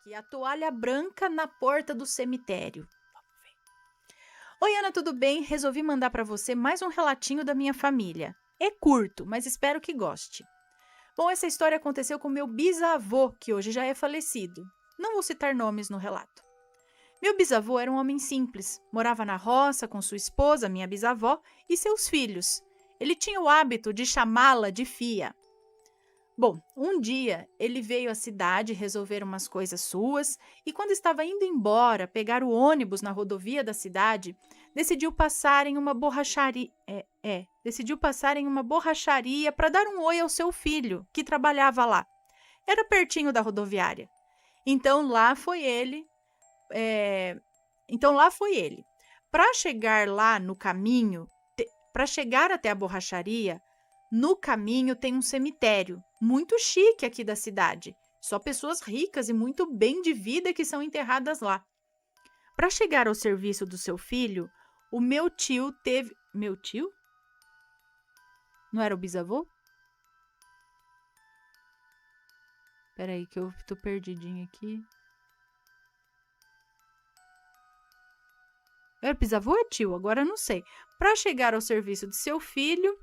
aqui, a toalha branca na porta do cemitério. Vamos ver. Oi, Ana, tudo bem? Resolvi mandar para você mais um relatinho da minha família. É curto, mas espero que goste. Bom, essa história aconteceu com meu bisavô, que hoje já é falecido. Não vou citar nomes no relato. Meu bisavô era um homem simples, morava na roça com sua esposa, minha bisavó, e seus filhos. Ele tinha o hábito de chamá-la de Fia. Bom, um dia ele veio à cidade resolver umas coisas suas e, quando estava indo embora pegar o ônibus na rodovia da cidade, decidiu passar em uma borracharia. Decidiu passar em uma borracharia para dar um oi ao seu filho, que trabalhava lá. Era pertinho da rodoviária. Então lá foi ele. é, Então lá foi ele. Para chegar lá no caminho, para chegar até a borracharia, no caminho tem um cemitério, muito chique aqui da cidade. Só pessoas ricas e muito bem de vida que são enterradas lá. Para chegar ao serviço do seu filho, o meu tio teve. Meu tio? Não era o bisavô? Peraí, que eu tô perdidinha aqui. Era bisavô ou é tio? Agora eu não sei. Para chegar ao serviço de seu filho,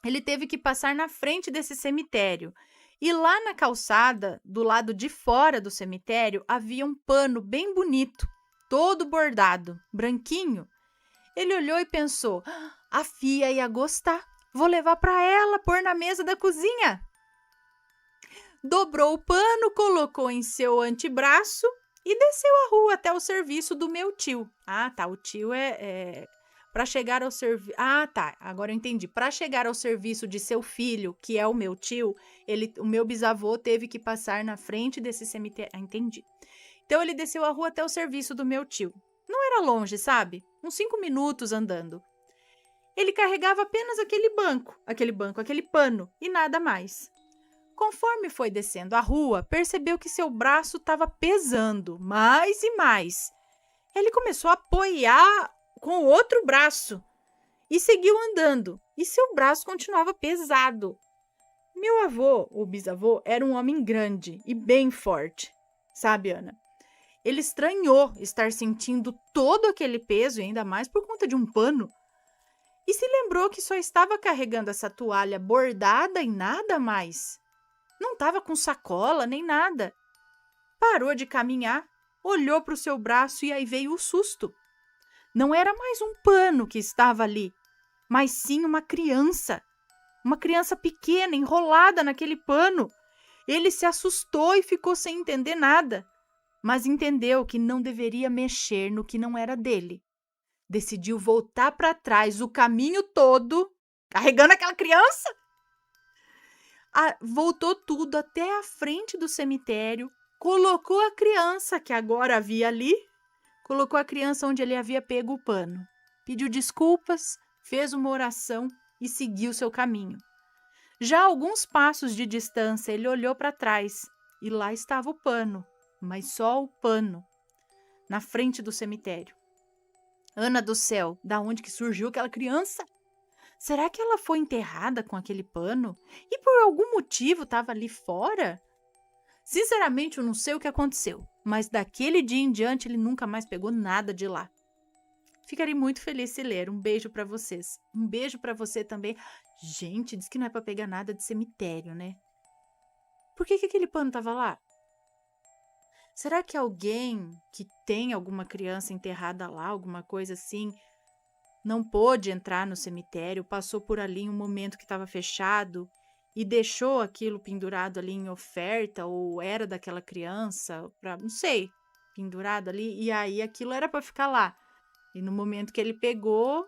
ele teve que passar na frente desse cemitério. E lá na calçada, do lado de fora do cemitério, havia um pano bem bonito, todo bordado, branquinho. Ele olhou e pensou: a Fia ia gostar. Vou levar para ela, pôr na mesa da cozinha. Dobrou o pano, colocou em seu antebraço e desceu a rua até o serviço do meu tio. Ah, tá. O tio para chegar ao serviço. Ah, tá. Agora eu entendi. Para chegar ao serviço de seu filho, que é o meu tio, o meu bisavô teve que passar na frente desse cemitério. Ah, entendi. Então ele desceu a rua até o serviço do meu tio. Não era longe, sabe? Uns 5 minutos andando. Ele carregava apenas aquele pano e nada mais. Conforme foi descendo a rua, percebeu que seu braço estava pesando mais e mais. Ele começou a apoiar com o outro braço e seguiu andando, e seu braço continuava pesado. Meu avô, o bisavô, era um homem grande e bem forte. Sabe, Ana? Ele estranhou estar sentindo todo aquele peso, e ainda mais por conta de um pano. E se lembrou que só estava carregando essa toalha bordada e nada mais. Não estava com sacola nem nada. Parou de caminhar, olhou para o seu braço e aí veio o susto. Não era mais um pano que estava ali, mas sim uma criança. Uma criança pequena, enrolada naquele pano. Ele se assustou e ficou sem entender nada, mas entendeu que não deveria mexer no que não era dele. Decidiu voltar para trás o caminho todo, carregando aquela criança. Voltou tudo até a frente do cemitério, colocou a criança que agora havia ali, colocou a criança onde ele havia pego o pano, pediu desculpas, fez uma oração e seguiu seu caminho. Já a alguns passos de distância, ele olhou para trás e lá estava o pano, mas só o pano, na frente do cemitério. Ana do céu, da onde que surgiu aquela criança? Será que ela foi enterrada com aquele pano e por algum motivo estava ali fora? Sinceramente, eu não sei o que aconteceu, mas daquele dia em diante ele nunca mais pegou nada de lá. Ficarei muito feliz se ler. Um beijo para vocês. Um beijo para você também. Gente, diz que não é para pegar nada de cemitério, né? Por que aquele pano estava lá? Será que alguém que tem alguma criança enterrada lá, alguma coisa assim, não pôde entrar no cemitério, passou por ali em um momento que estava fechado e deixou aquilo pendurado ali em oferta, ou era daquela criança, não sei, pendurado ali, e aí aquilo era para ficar lá. E no momento que ele pegou,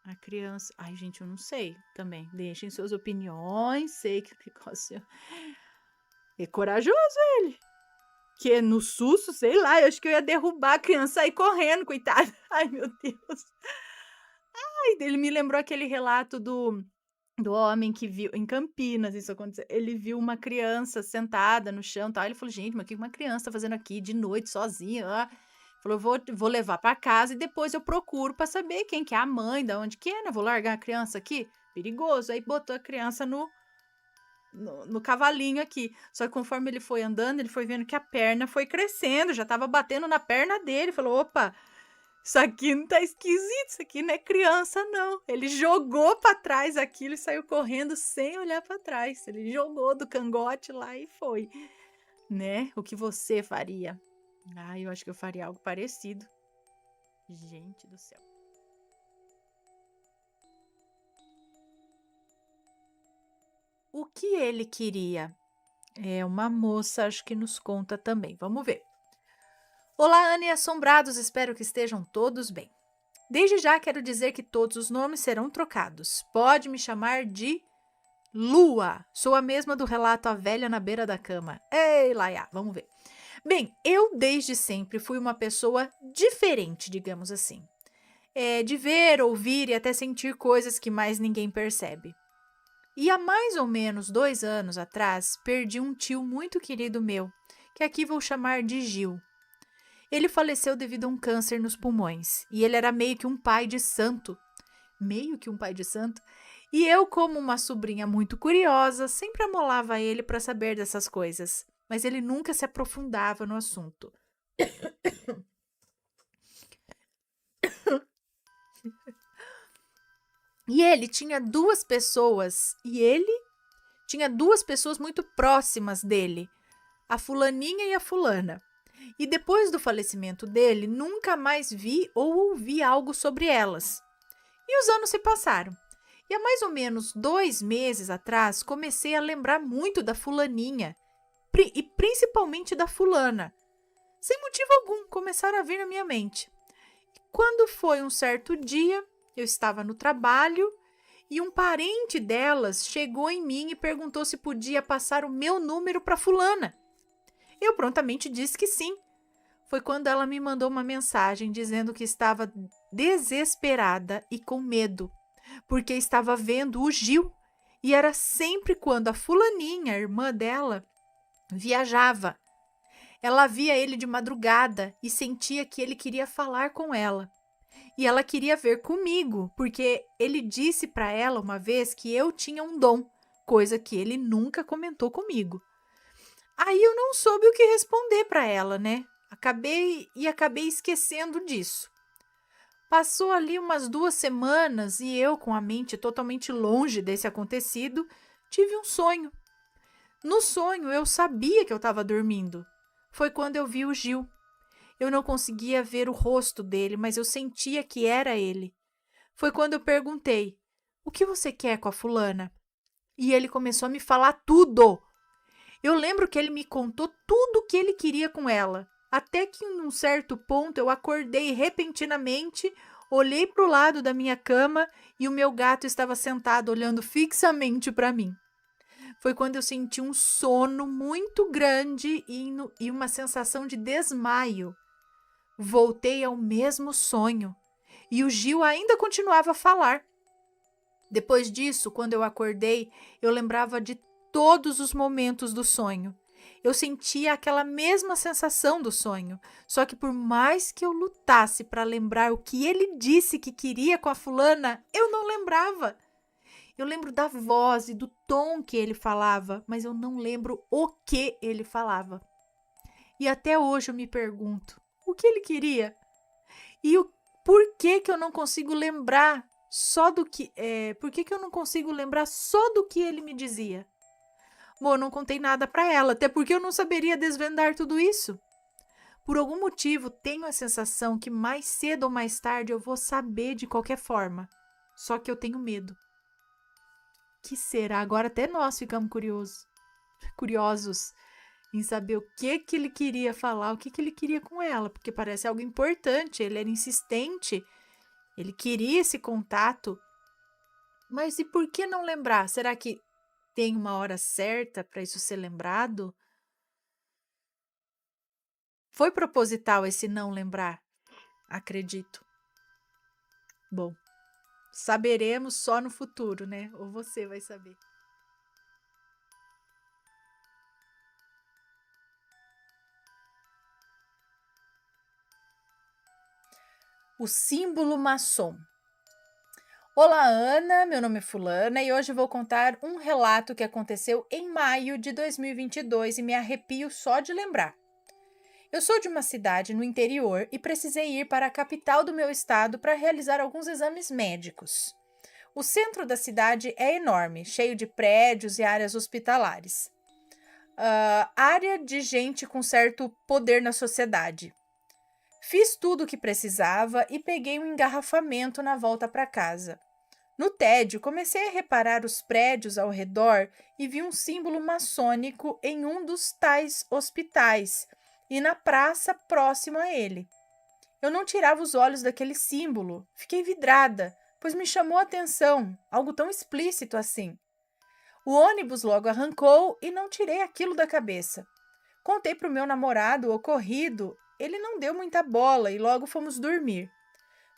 a criança... Ai, gente, eu não sei também. Deixem suas opiniões, sei que o negócio é corajoso ele. Que no susto, sei lá, eu acho que eu ia derrubar a criança e sair correndo, coitada. Ai, meu Deus. Ai, ele me lembrou aquele relato do homem que viu, em Campinas, isso aconteceu. Ele viu uma criança sentada no chão, tal. Ele falou: gente, mas o que uma criança tá fazendo aqui de noite, sozinha? Falou: vou levar para casa e depois eu procuro para saber quem que é a mãe, da onde que é, né? Vou largar a criança aqui? Perigoso. Aí botou a criança no cavalinho aqui. Só que conforme ele foi andando, ele foi vendo que a perna foi crescendo, já tava batendo na perna dele. Falou: opa, isso aqui não tá esquisito, isso aqui não é criança, não. Ele jogou pra trás aquilo e saiu correndo sem olhar pra trás. Ele jogou do cangote lá e foi, né? O que você faria? Ah, eu acho que eu faria algo parecido. Gente do céu. O que ele queria? É uma moça, acho que nos conta também. Vamos ver. Olá, Ana e assombrados, espero que estejam todos bem. Desde já quero dizer que todos os nomes serão trocados. Pode me chamar de Lua. Sou a mesma do relato A Velha na Beira da Cama. Ei, Laia, vamos ver. Bem, eu desde sempre fui uma pessoa diferente, digamos assim. De ver, ouvir e até sentir coisas que mais ninguém percebe. E há mais ou menos 2 anos atrás, perdi um tio muito querido meu, que aqui vou chamar de Gil. Ele faleceu devido a um câncer nos pulmões, e ele era meio que um pai de santo. Meio que um pai de santo. E eu, como uma sobrinha muito curiosa, sempre amolava ele para saber dessas coisas, mas ele nunca se aprofundava no assunto. Ele tinha duas pessoas muito próximas dele, a fulaninha e a fulana. E depois do falecimento dele, nunca mais vi ou ouvi algo sobre elas. E os anos se passaram. E há mais ou menos 2 meses atrás, comecei a lembrar muito da fulaninha, e principalmente da fulana. Sem motivo algum, começaram a vir na minha mente. Quando foi um certo dia, eu estava no trabalho e um parente delas chegou em mim e perguntou se podia passar o meu número para fulana. Eu prontamente disse que sim. Foi quando ela me mandou uma mensagem dizendo que estava desesperada e com medo, porque estava vendo o Gil e era sempre quando a fulaninha, a irmã dela, viajava. Ela via ele de madrugada e sentia que ele queria falar com ela. E ela queria ver comigo, porque ele disse para ela uma vez que eu tinha um dom, coisa que ele nunca comentou comigo. Aí eu não soube o que responder para ela, né? Acabei esquecendo disso. Passou ali umas 2 semanas e eu, com a mente totalmente longe desse acontecido, tive um sonho. No sonho, eu sabia que eu estava dormindo. Foi quando eu vi o Gil. Eu não conseguia ver o rosto dele, mas eu sentia que era ele. Foi quando eu perguntei: o que você quer com a fulana? E ele começou a me falar tudo. Eu lembro que ele me contou tudo o que ele queria com ela. Até que em um certo ponto eu acordei repentinamente, olhei para o lado da minha cama e o meu gato estava sentado olhando fixamente para mim. Foi quando eu senti um sono muito grande e uma sensação de desmaio. Voltei ao mesmo sonho e o Gil ainda continuava a falar. Depois disso, quando eu acordei, eu lembrava de todos os momentos do sonho. Eu sentia aquela mesma sensação do sonho, só que por mais que eu lutasse para lembrar o que ele disse que queria com a fulana, eu não lembrava. Eu lembro da voz e do tom que ele falava, mas eu não lembro o que ele falava. E até hoje eu me pergunto, o que ele queria? E o por que eu não consigo lembrar só do que por que eu não consigo lembrar só do que ele me dizia? Bom, eu não contei nada para ela, até porque eu não saberia desvendar tudo isso. Por algum motivo, tenho a sensação que mais cedo ou mais tarde eu vou saber de qualquer forma. Só que eu tenho medo. Que será? Agora até nós ficamos curiosos em saber o que ele queria falar, o que ele queria com ela, porque parece algo importante, ele era insistente, ele queria esse contato. Mas e por que não lembrar? Será que tem uma hora certa para isso ser lembrado? Foi proposital esse não lembrar? Acredito. Bom, saberemos só no futuro, né? Ou você vai saber. O símbolo maçom. Olá, Ana. Meu nome é Fulana e hoje vou contar um relato que aconteceu em maio de 2022 e me arrepio só de lembrar. Eu sou de uma cidade no interior e precisei ir para a capital do meu estado para realizar alguns exames médicos. O centro da cidade é enorme, cheio de prédios e áreas hospitalares. Área de gente com certo poder na sociedade. Fiz tudo o que precisava e peguei um engarrafamento na volta para casa. No tédio, comecei a reparar os prédios ao redor e vi um símbolo maçônico em um dos tais hospitais e na praça próximo a ele. Eu não tirava os olhos daquele símbolo, fiquei vidrada, pois me chamou a atenção, algo tão explícito assim. O ônibus logo arrancou e não tirei aquilo da cabeça. Contei para o meu namorado o ocorrido, ele não deu muita bola e logo fomos dormir.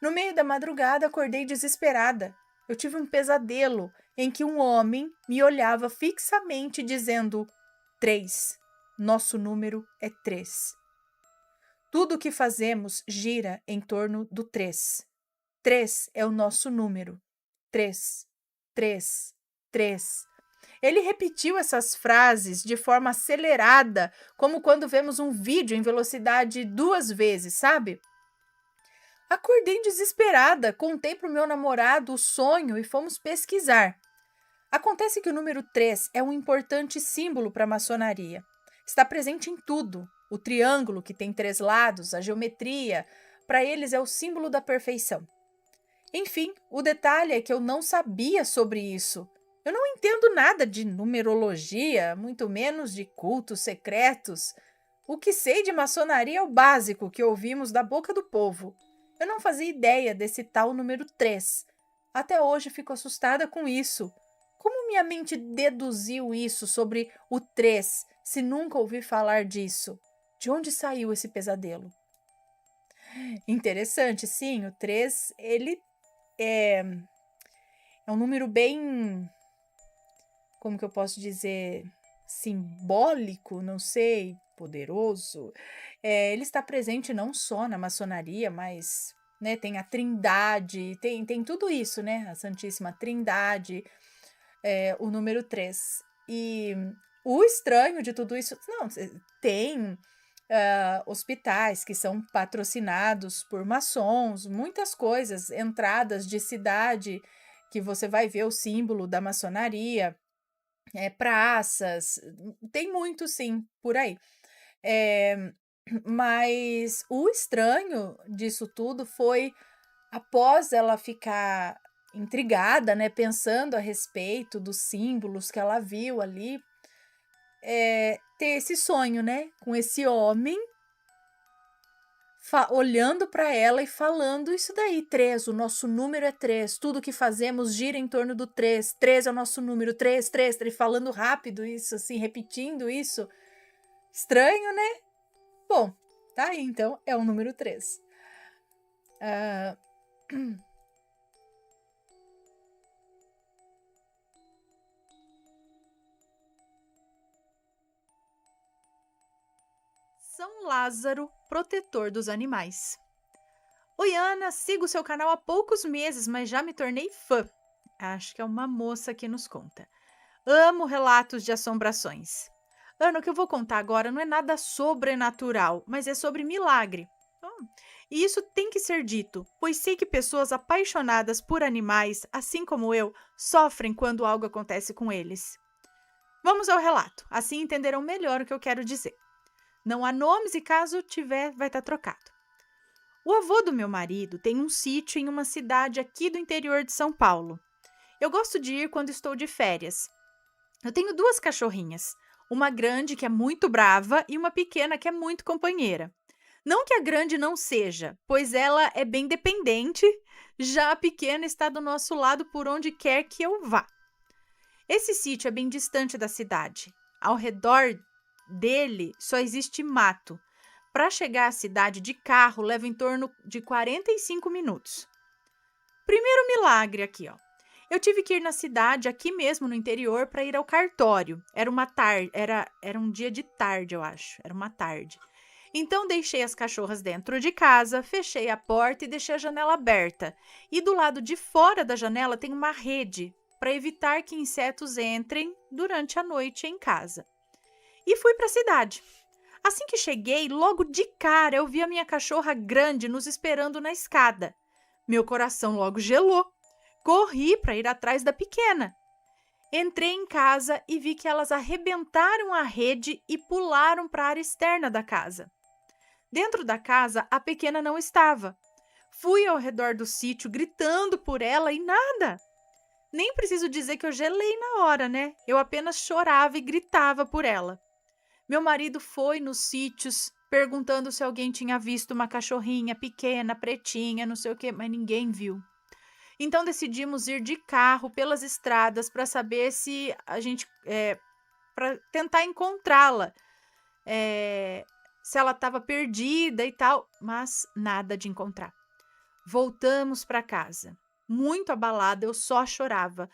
No meio da madrugada, acordei desesperada. Eu tive um pesadelo em que um homem me olhava fixamente dizendo 3. Nosso número é 3. Tudo o que fazemos gira em torno do 3. 3 é o nosso número. 3, 3, 3. Ele repetiu essas frases de forma acelerada, como quando vemos um vídeo em velocidade 2 vezes, sabe? Acordei desesperada, contei para o meu namorado o sonho e fomos pesquisar. Acontece que o número 3 é um importante símbolo para a maçonaria. Está presente em tudo. O triângulo, que tem 3 lados, a geometria, para eles é o símbolo da perfeição. Enfim, o detalhe é que eu não sabia sobre isso. Eu não entendo nada de numerologia, muito menos de cultos secretos. O que sei de maçonaria é o básico que ouvimos da boca do povo. Eu não fazia ideia desse tal número 3. Até hoje fico assustada com isso. Como minha mente deduziu isso sobre o 3, se nunca ouvi falar disso? De onde saiu esse pesadelo? Interessante, sim, o 3, ele é um número bem, como que eu posso dizer, simbólico, não sei, poderoso. Ele está presente não só na maçonaria, mas né, tem a Trindade, tem tudo isso, né? A Santíssima Trindade, o número 3. E o estranho de tudo isso, não, tem hospitais que são patrocinados por maçons, muitas coisas, entradas de cidade que você vai ver o símbolo da maçonaria, praças, tem muito sim por aí. Mas o estranho disso tudo foi após ela ficar intrigada, né, pensando a respeito dos símbolos que ela viu ali, ter esse sonho, né, com esse homem olhando para ela e falando isso daí, 3, o nosso número é 3, tudo que fazemos gira em torno do 3, 3 é o nosso número, 3, 3, 3, falando rápido isso, assim, repetindo isso. Estranho, né? Bom, tá aí, então, é o número 3. São Lázaro, protetor dos animais. Oi, Ana, sigo seu canal há poucos meses, mas já me tornei fã. Acho que é uma moça que nos conta. Amo relatos de assombrações. Ana, o que eu vou contar agora não é nada sobrenatural, mas é sobre milagre. E isso tem que ser dito, pois sei que pessoas apaixonadas por animais, assim como eu, sofrem quando algo acontece com eles. Vamos ao relato, assim entenderão melhor o que eu quero dizer. Não há nomes e caso tiver, vai estar trocado. O avô do meu marido tem um sítio em uma cidade aqui do interior de São Paulo. Eu gosto de ir quando estou de férias. Eu tenho 2 cachorrinhas, uma grande que é muito brava e uma pequena que é muito companheira. Não que a grande não seja, pois ela é bem dependente, já a pequena está do nosso lado por onde quer que eu vá. Esse sítio é bem distante da cidade. Ao redor dele só existe mato. Para chegar à cidade de carro leva em torno de 45 minutos. Primeiro milagre aqui, ó. Eu tive que ir na cidade, aqui mesmo no interior, para ir ao cartório. Era uma tarde, era um dia de tarde, eu acho. Era uma tarde. Então deixei as cachorras dentro de casa, fechei a porta e deixei a janela aberta. E do lado de fora da janela tem uma rede para evitar que insetos entrem durante a noite em casa. E fui para a cidade. Assim que cheguei, logo de cara eu vi a minha cachorra grande nos esperando na escada. Meu coração logo gelou. Corri para ir atrás da pequena. Entrei em casa e vi que elas arrebentaram a rede e pularam para a área externa da casa. Dentro da casa, a pequena não estava. Fui ao redor do sítio gritando por ela e nada. Nem preciso dizer que eu gelei na hora, né? Eu apenas chorava e gritava por ela. Meu marido foi nos sítios perguntando se alguém tinha visto uma cachorrinha pequena, pretinha, não sei o quê, mas ninguém viu. Então decidimos ir de carro pelas estradas para saber se a gente, para tentar encontrá-la, se ela estava perdida e tal, mas nada de encontrar. Voltamos para casa. Muito abalada, eu só chorava.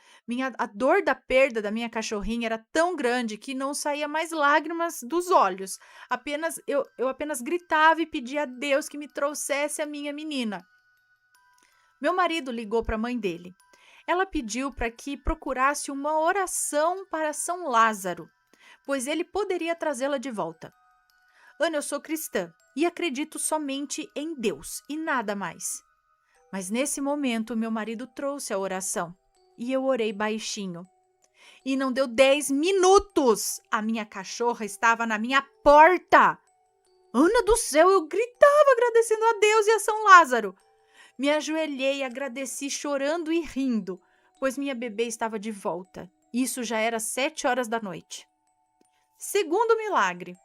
A dor da perda da minha cachorrinha era tão grande que não saía mais lágrimas dos olhos. Eu apenas gritava e pedia a Deus que me trouxesse a minha menina. Meu marido ligou para a mãe dele. Ela pediu para que procurasse uma oração para São Lázaro, pois ele poderia trazê-la de volta. Ana, eu sou cristã e acredito somente em Deus e nada mais. Mas nesse momento, meu marido trouxe a oração e eu orei baixinho. E não deu 10 minutos, a minha cachorra estava na minha porta. Ana do céu, eu gritava agradecendo a Deus e a São Lázaro. Me ajoelhei e agradeci chorando e rindo, pois minha bebê estava de volta. Isso já era 7 horas da noite. Segundo milagre.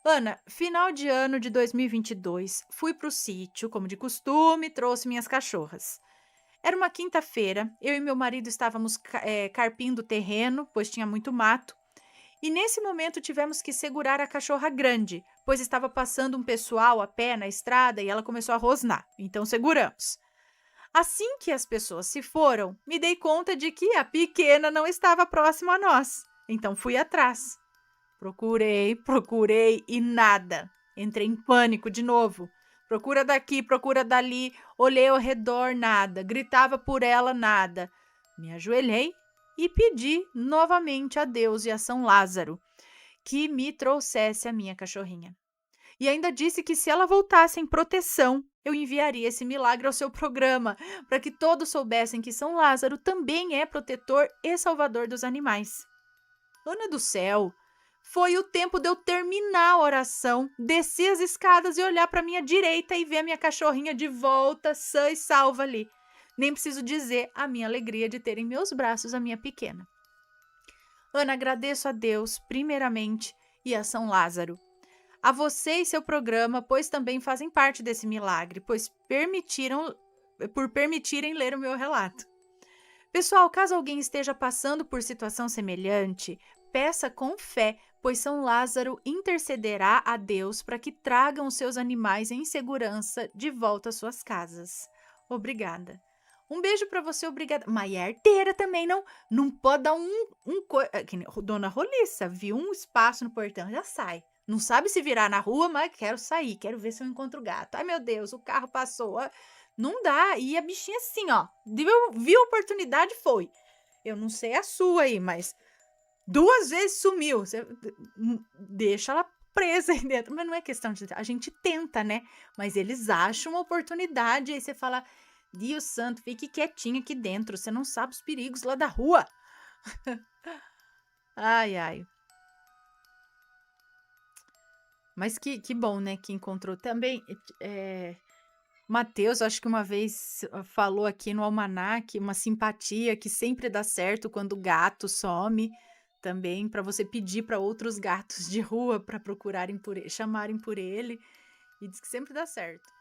Ana, final de ano de 2022, fui para o sítio, como de costume, trouxe minhas cachorras. Era uma quinta-feira, eu e meu marido estávamos carpindo o terreno, pois tinha muito mato. E nesse momento tivemos que segurar a cachorra grande, pois estava passando um pessoal a pé na estrada e ela começou a rosnar. Então seguramos. Assim que as pessoas se foram, me dei conta de que a pequena não estava próxima a nós. Então fui atrás. Procurei e nada. Entrei em pânico de novo. Procura daqui, procura dali. Olhei ao redor, nada. Gritava por ela, nada. Me ajoelhei e pedi novamente a Deus e a São Lázaro que me trouxesse a minha cachorrinha. E ainda disse que se ela voltasse em proteção, eu enviaria esse milagre ao seu programa, para que todos soubessem que São Lázaro também é protetor e salvador dos animais. Ana do céu, foi o tempo de eu terminar a oração, descer as escadas e olhar para minha direita e ver a minha cachorrinha de volta, sã e salva ali. Nem preciso dizer a minha alegria de ter em meus braços a minha pequena. Ana, agradeço a Deus, primeiramente, e a São Lázaro. A você e seu programa, pois também fazem parte desse milagre, por permitirem ler o meu relato. Pessoal, caso alguém esteja passando por situação semelhante, peça com fé, pois São Lázaro intercederá a Deus para que tragam os seus animais em segurança de volta às suas casas. Obrigada. Um beijo para você, obrigada. Mas é arteira também, não pode dar Dona Roliça, viu um espaço no portão, já sai. Não sabe se virar na rua, mas quero sair, quero ver se eu encontro o gato. Ai, meu Deus, o carro passou. Não dá. E a bichinha assim, ó, viu a oportunidade, foi. Eu não sei a sua aí, mas 2 vezes sumiu. Você deixa ela presa aí dentro. Mas não é questão de... A gente tenta, né? Mas eles acham uma oportunidade. Aí você fala, Deus santo, fique quietinho aqui dentro. Você não sabe os perigos lá da rua. Ai, ai. Mas que bom, né? Que encontrou também. Mateus, acho que uma vez falou aqui no almanaque uma simpatia que sempre dá certo quando o gato some, também para você pedir para outros gatos de rua para procurarem por ele, chamarem por ele, e diz que sempre dá certo.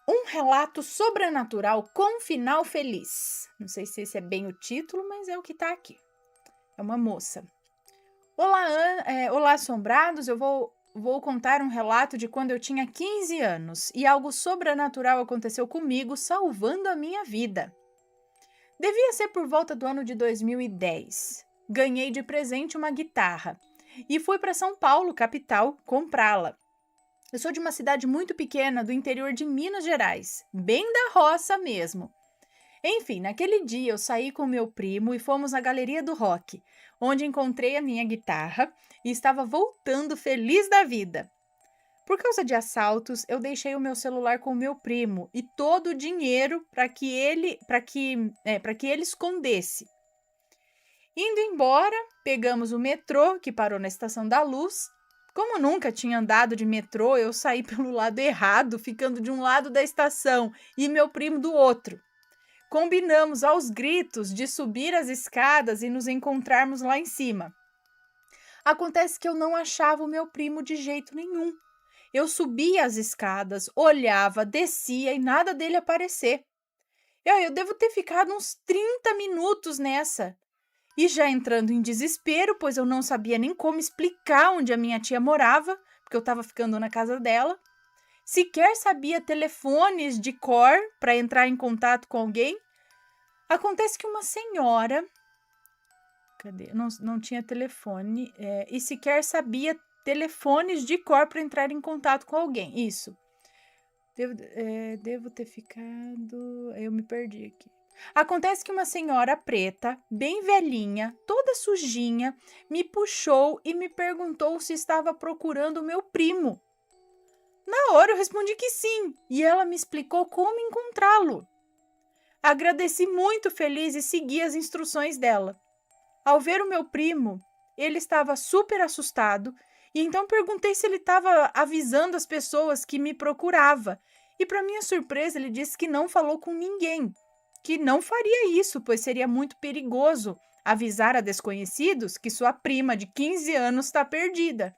Um relato sobrenatural com final feliz. Não sei se esse é bem o título, mas é o que está aqui. É uma moça. Olá, assombrados, eu vou contar um relato de quando eu tinha 15 anos e algo sobrenatural aconteceu comigo, salvando a minha vida. Devia ser por volta do ano de 2010. Ganhei de presente uma guitarra e fui para São Paulo, capital, comprá-la. Eu sou de uma cidade muito pequena do interior de Minas Gerais, bem da roça mesmo. Enfim, naquele dia eu saí com meu primo e fomos à Galeria do Rock, onde encontrei a minha guitarra e estava voltando feliz da vida. Por causa de assaltos, eu deixei o meu celular com o meu primo e todo o dinheiro para que ele escondesse. Indo embora, pegamos o metrô que parou na Estação da Luz. Como nunca tinha andado de metrô, eu saí pelo lado errado, ficando de um lado da estação e meu primo do outro. Combinamos aos gritos de subir as escadas e nos encontrarmos lá em cima. Acontece que eu não achava o meu primo de jeito nenhum. Eu subia as escadas, olhava, descia e nada dele aparecer. Eu devo ter ficado uns 30 minutos nessa. E já entrando em desespero, pois eu não sabia nem como explicar onde a minha tia morava, porque eu estava ficando na casa dela. Sequer sabia telefones de cor para entrar em contato com alguém. Acontece que uma senhora... Cadê? Não tinha telefone. E sequer sabia telefones de cor para entrar em contato com alguém. Isso. Devo ter ficado... Eu me perdi aqui. Acontece que uma senhora preta, bem velhinha, toda sujinha, me puxou e me perguntou se estava procurando o meu primo. Na hora eu respondi que sim, e ela me explicou como encontrá-lo. Agradeci muito feliz e segui as instruções dela. Ao ver o meu primo, ele estava super assustado, e então perguntei se ele estava avisando as pessoas que me procurava, e para minha surpresa ele disse que não falou com ninguém, que não faria isso, pois seria muito perigoso avisar a desconhecidos que sua prima de 15 anos está perdida.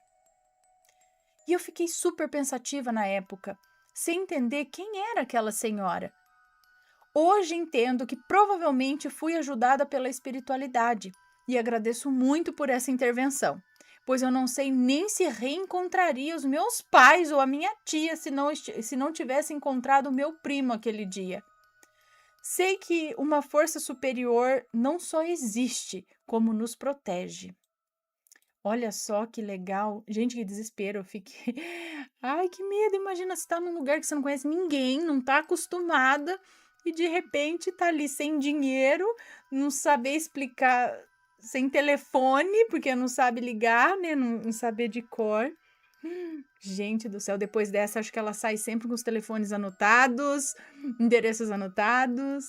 E eu fiquei super pensativa na época, sem entender quem era aquela senhora. Hoje entendo que provavelmente fui ajudada pela espiritualidade e agradeço muito por essa intervenção, pois eu não sei nem se reencontraria os meus pais ou a minha tia se não tivesse encontrado o meu primo aquele dia. Sei que uma força superior não só existe, como nos protege. Olha só que legal. Gente, que desespero. Eu fiquei... Ai, que medo. Imagina você tá num lugar que você não conhece ninguém, não tá acostumada e de repente tá ali sem dinheiro, não saber explicar, sem telefone, porque não sabe ligar, né? Não saber de cor. Gente do céu, depois dessa, acho que ela sai sempre com os telefones anotados, endereços anotados.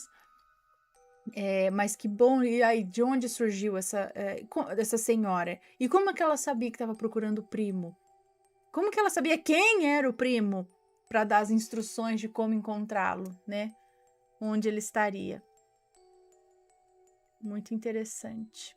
Mas que bom, e aí, de onde surgiu essa senhora? E como é que ela sabia que estava procurando o primo? Como que ela sabia quem era o primo para dar as instruções de como encontrá-lo, né? Onde ele estaria? Muito interessante.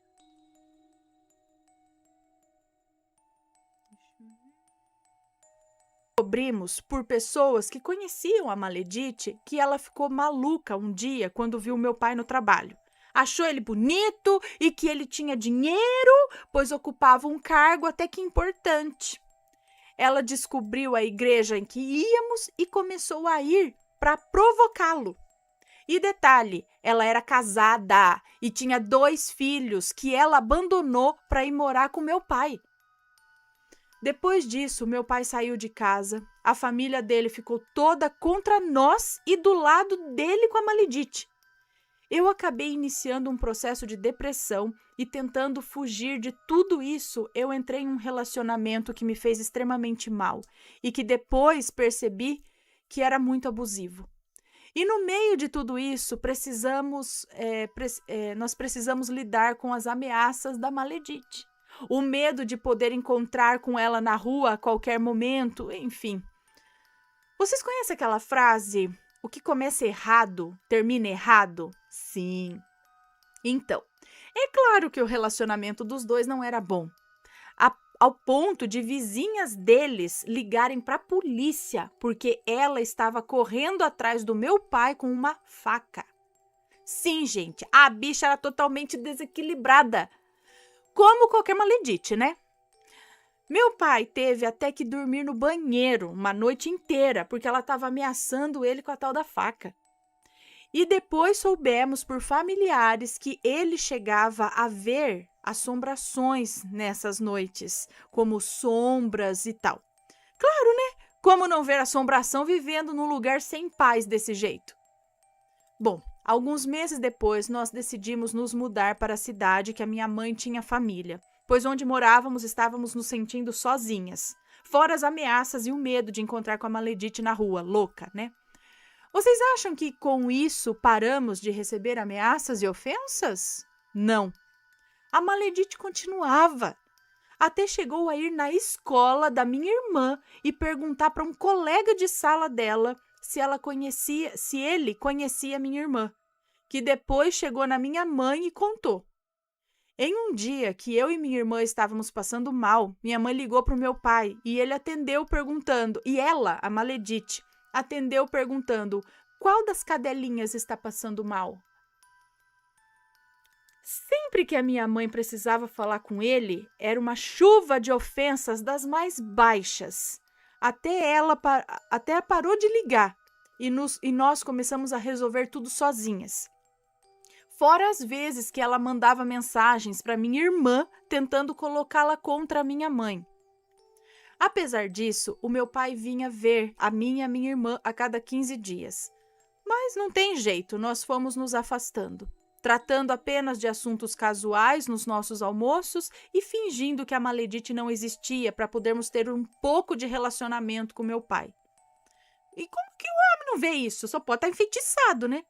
Descobrimos por pessoas que conheciam a Maledite que ela ficou maluca um dia quando viu meu pai no trabalho. Achou ele bonito e que ele tinha dinheiro, pois ocupava um cargo até que importante. Ela descobriu a igreja em que íamos e começou a ir para provocá-lo. E detalhe, ela era casada e tinha 2 filhos que ela abandonou para ir morar com meu pai. Depois disso, meu pai saiu de casa, a família dele ficou toda contra nós e do lado dele com a Maledite. Eu acabei iniciando um processo de depressão e tentando fugir de tudo isso, eu entrei em um relacionamento que me fez extremamente mal e que depois percebi que era muito abusivo. E no meio de tudo isso, nós precisamos lidar com as ameaças da Maledite. O medo de poder encontrar com ela na rua a qualquer momento, enfim. Vocês conhecem aquela frase, o que começa errado, termina errado? Sim. Então, é claro que o relacionamento dos dois não era bom, ao ponto de vizinhas deles ligarem para a polícia, porque ela estava correndo atrás do meu pai com uma faca. Sim, gente, a bicha era totalmente desequilibrada. Como qualquer Maledite, né? Meu pai teve até que dormir no banheiro uma noite inteira, porque ela estava ameaçando ele com a tal da faca. E depois soubemos por familiares que ele chegava a ver assombrações nessas noites, como sombras e tal. Claro, né? Como não ver assombração vivendo num lugar sem paz desse jeito? Bom, alguns meses depois, nós decidimos nos mudar para a cidade que a minha mãe tinha família, pois onde morávamos estávamos nos sentindo sozinhas, fora as ameaças e o medo de encontrar com a Maledite na rua, louca, né? Vocês acham que com isso paramos de receber ameaças e ofensas? Não. A Maledite continuava. Até chegou a ir na escola da minha irmã e perguntar para um colega de sala dela se ele conhecia minha irmã, que depois chegou na minha mãe e contou. Em um dia que eu e minha irmã estávamos passando mal, minha mãe ligou para o meu pai e ele atendeu perguntando, e ela, a Maledite, atendeu perguntando: qual das cadelinhas está passando mal? Sempre que a minha mãe precisava falar com ele, era uma chuva de ofensas das mais baixas. Até parou de ligar e nós começamos a resolver tudo sozinhas. Fora as vezes que ela mandava mensagens para minha irmã tentando colocá-la contra a minha mãe. Apesar disso, o meu pai vinha ver a mim e a minha irmã a cada 15 dias. Mas não tem jeito, nós fomos nos afastando, tratando apenas de assuntos casuais nos nossos almoços e fingindo que a Maledite não existia para podermos ter um pouco de relacionamento com meu pai. E como que o homem não vê isso? Só pode estar enfeitiçado, né?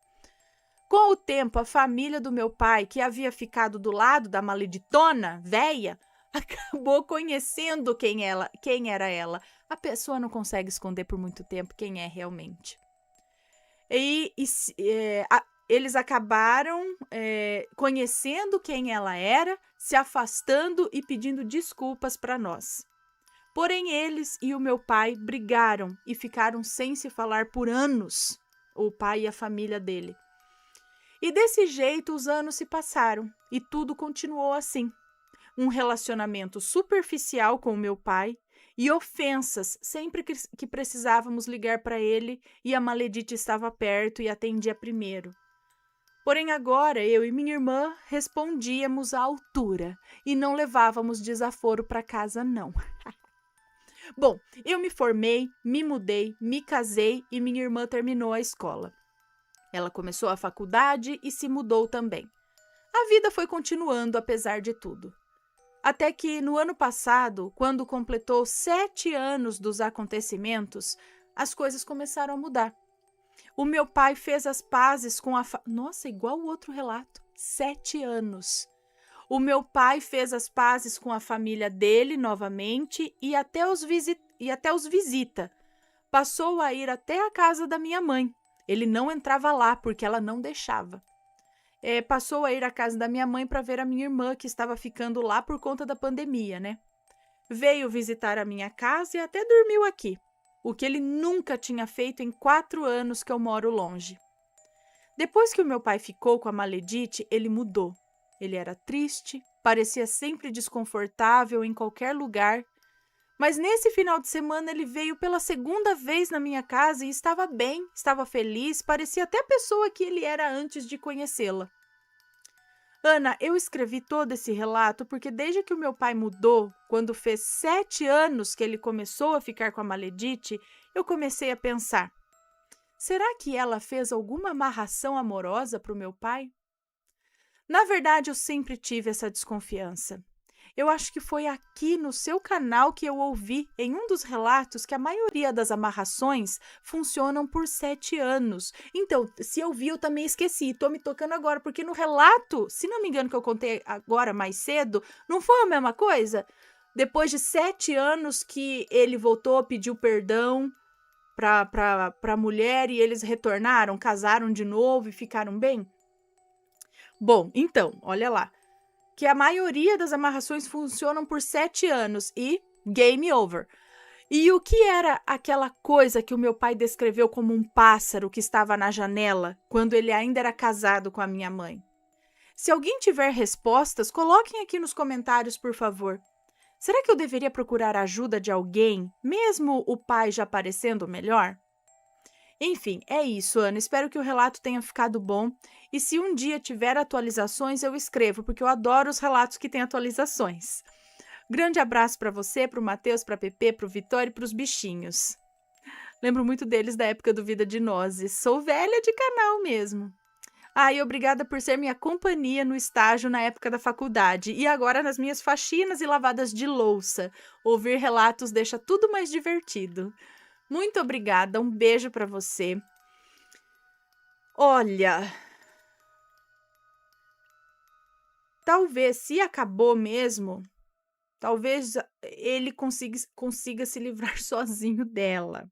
Com o tempo, a família do meu pai, que havia ficado do lado da maleditona, véia, acabou conhecendo quem era ela. A pessoa não consegue esconder por muito tempo quem é realmente. Eles acabaram conhecendo quem ela era, se afastando e pedindo desculpas para nós. Porém, eles e o meu pai brigaram e ficaram sem se falar por anos, o pai e a família dele. E desse jeito os anos se passaram e tudo continuou assim. Um relacionamento superficial com o meu pai e ofensas sempre que precisávamos ligar para ele e a Maledite estava perto e atendia primeiro. Porém agora eu e minha irmã respondíamos à altura e não levávamos desaforo para casa não. Bom, eu me formei, me mudei, me casei e minha irmã terminou a escola. Ela começou a faculdade e se mudou também. A vida foi continuando apesar de tudo. Até que, no ano passado, quando completou 7 anos dos acontecimentos, as coisas começaram a mudar. O meu pai fez as pazes com a... Nossa, igual o outro relato. 7 anos. O meu pai fez as pazes com a família dele novamente e até os visita. Passou a ir até a casa da minha mãe. Ele não entrava lá porque ela não deixava. Passou a ir à casa da minha mãe para ver a minha irmã, que estava ficando lá por conta da pandemia, né? Veio visitar a minha casa e até dormiu aqui, o que ele nunca tinha feito em 4 anos que eu moro longe. Depois que o meu pai ficou com a Maledite, ele mudou. Ele era triste, parecia sempre desconfortável em qualquer lugar. Mas nesse final de semana ele veio pela 2ª vez na minha casa e estava bem, estava feliz, parecia até a pessoa que ele era antes de conhecê-la. Ana, eu escrevi todo esse relato porque desde que o meu pai mudou, quando fez 7 anos que ele começou a ficar com a Maledite, eu comecei a pensar, será que ela fez alguma amarração amorosa para o meu pai? Na verdade, eu sempre tive essa desconfiança. Eu acho que foi aqui no seu canal que eu ouvi em um dos relatos que a maioria das amarrações funcionam por 7 anos. Então, se eu vi, eu também esqueci. Tô me tocando agora, porque no relato, se não me engano que eu contei agora mais cedo, não foi a mesma coisa? Depois de 7 anos que ele voltou, pediu perdão para a mulher e eles retornaram, casaram de novo e ficaram bem? Bom, então, olha lá. Que a maioria das amarrações funcionam por 7 anos e game over. E o que era aquela coisa que o meu pai descreveu como um pássaro que estava na janela quando ele ainda era casado com a minha mãe? Se alguém tiver respostas, coloquem aqui nos comentários, por favor. Será que eu deveria procurar a ajuda de alguém, mesmo o pai já parecendo melhor? Enfim, é isso, Ana. Espero que o relato tenha ficado bom. E se um dia tiver atualizações, eu escrevo, porque eu adoro os relatos que têm atualizações. Grande abraço para você, para o Matheus, para a Pepe, para o Vitório e para os bichinhos. Lembro muito deles da época do Vida de Nozes. Sou velha de canal mesmo. E obrigada por ser minha companhia no estágio na época da faculdade e agora nas minhas faxinas e lavadas de louça. Ouvir relatos deixa tudo mais divertido. Muito obrigada, um beijo para você. Olha, talvez se acabou mesmo, talvez ele consiga se livrar sozinho dela.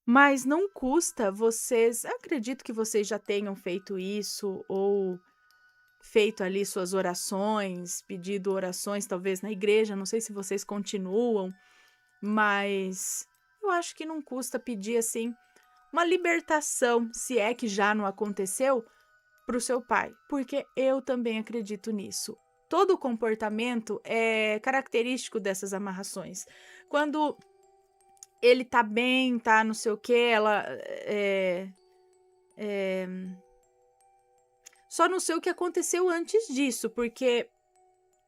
Mas não custa vocês, acredito que vocês já tenham feito isso ou feito ali suas orações, pedido orações talvez na igreja, não sei se vocês continuam, mas eu acho que não custa pedir assim uma libertação, se é que já não aconteceu, para o seu pai, porque eu também acredito nisso. Todo comportamento é característico dessas amarrações. Quando ele tá bem, tá não sei o que, ela só não sei o que aconteceu antes disso, porque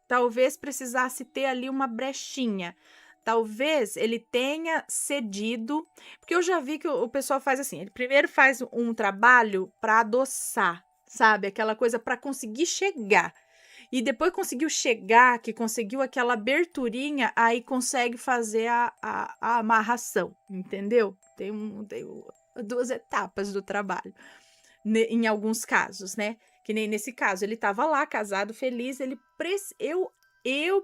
talvez precisasse ter ali uma brechinha. Talvez ele tenha cedido, porque eu já vi que o pessoal faz assim, ele primeiro faz um trabalho para adoçar, sabe? Aquela coisa para conseguir chegar. E depois conseguiu chegar, que conseguiu aquela aberturinha, aí consegue fazer a amarração, entendeu? Tem duas etapas do trabalho, em alguns casos, né? Que nem nesse caso, ele estava lá, casado, feliz,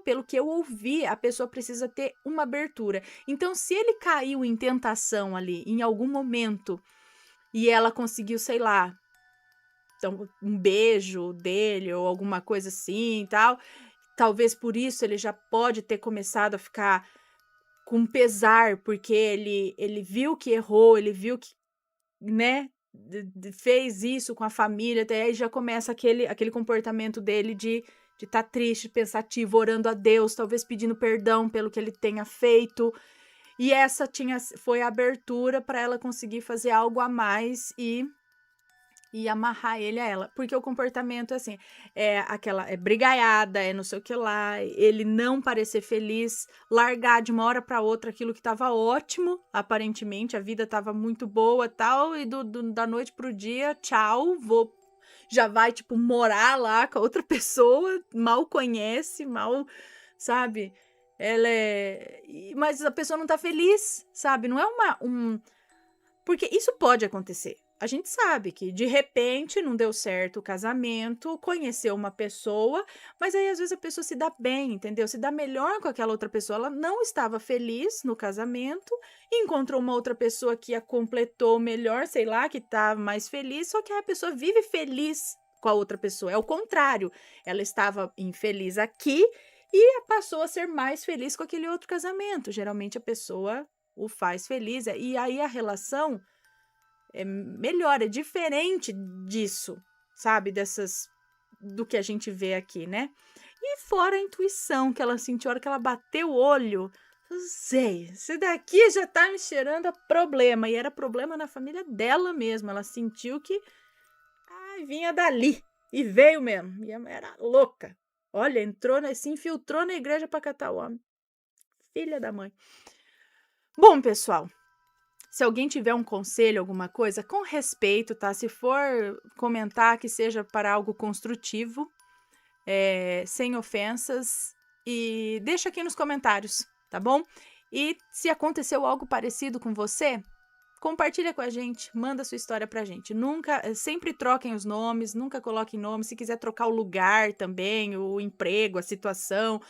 pelo que eu ouvi, a pessoa precisa ter uma abertura. Então, se ele caiu em tentação ali, em algum momento, e ela conseguiu, sei lá, então, um beijo dele ou alguma coisa assim e tal, talvez por isso ele já pode ter começado a ficar com pesar, porque ele viu que errou, ele viu que, né, fez isso com a família, até aí já começa aquele comportamento dele de estar triste, pensativo, orando a Deus, talvez pedindo perdão pelo que ele tenha feito. E essa foi a abertura para ela conseguir fazer algo a mais e amarrar ele a ela. Porque o comportamento é assim, é brigaiada, é não sei o que lá, ele não parecer feliz, largar de uma hora para outra aquilo que estava ótimo, aparentemente, a vida estava muito boa tal, e da noite pro dia, tchau, já vai, tipo, morar lá com a outra pessoa, mal conhece, mal, sabe? Mas a pessoa não tá feliz, sabe? Não é porque isso pode acontecer. A gente sabe que de repente não deu certo o casamento, conheceu uma pessoa, mas aí às vezes a pessoa se dá bem, entendeu? Se dá melhor com aquela outra pessoa. Ela não estava feliz no casamento, encontrou uma outra pessoa que a completou melhor, sei lá, que tá mais feliz, só que a pessoa vive feliz com a outra pessoa. É o contrário. Ela estava infeliz aqui e passou a ser mais feliz com aquele outro casamento. Geralmente a pessoa o faz feliz. E aí a relação é melhor, é diferente disso, sabe? Do que a gente vê aqui, né? E fora a intuição que ela sentiu, a hora que ela bateu o olho, sei, esse daqui já tá me cheirando a problema. E era problema na família dela mesmo. Ela sentiu que vinha dali. E veio mesmo. E era louca. Olha, se infiltrou na igreja pra catar o homem. Filha da mãe. Bom, pessoal, se alguém tiver um conselho, alguma coisa, com respeito, tá? Se for comentar, que seja para algo construtivo, sem ofensas, e deixa aqui nos comentários, tá bom? E se aconteceu algo parecido com você, compartilha com a gente, manda sua história pra gente. Sempre troquem os nomes, nunca coloquem nomes. Se quiser trocar o lugar também, o emprego, a situação,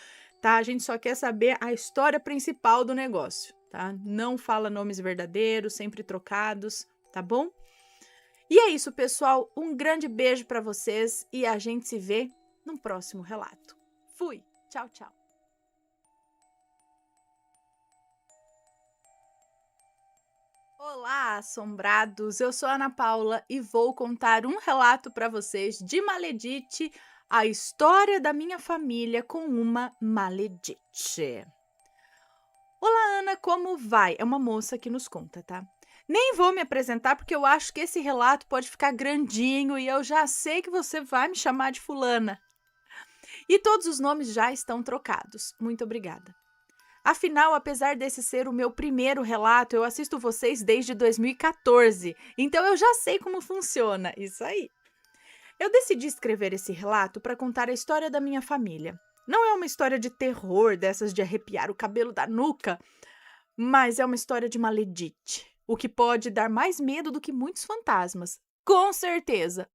tá? A gente só quer saber a história principal do negócio, tá? Não fala nomes verdadeiros, sempre trocados, tá bom? E é isso, pessoal. Um grande beijo pra vocês e a gente se vê no próximo relato. Fui! Tchau, tchau! Olá, assombrados! Eu sou a Ana Paula e vou contar um relato para vocês de Maledite, a história da minha família com uma Maledite. Olá, Ana, como vai? É uma moça que nos conta, tá? Nem vou me apresentar porque eu acho que esse relato pode ficar grandinho e eu já sei que você vai me chamar de fulana. E todos os nomes já estão trocados. Muito obrigada. Afinal, apesar desse ser o meu primeiro relato, eu assisto vocês desde 2014, então eu já sei como funciona. Isso aí. Eu decidi escrever esse relato para contar a história da minha família. Não é uma história de terror, dessas de arrepiar o cabelo da nuca, mas é uma história de maledite, o que pode dar mais medo do que muitos fantasmas. Com certeza!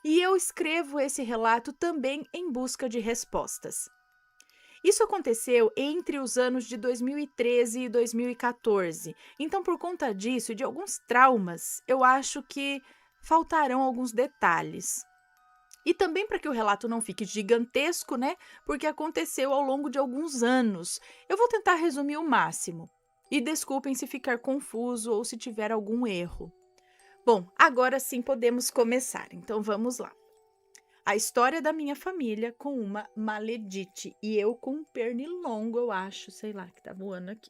E eu escrevo esse relato também em busca de respostas. Isso aconteceu entre os anos de 2013 e 2014. Então, por conta disso e de alguns traumas, eu acho que faltarão alguns detalhes. E também para que o relato não fique gigantesco, né? Porque aconteceu ao longo de alguns anos. Eu vou tentar resumir o máximo. E desculpem se ficar confuso ou se tiver algum erro. Bom, agora sim podemos começar. Então vamos lá. A história da minha família com uma maledite. E eu com um pernilongo, eu acho, sei lá, que tá voando aqui.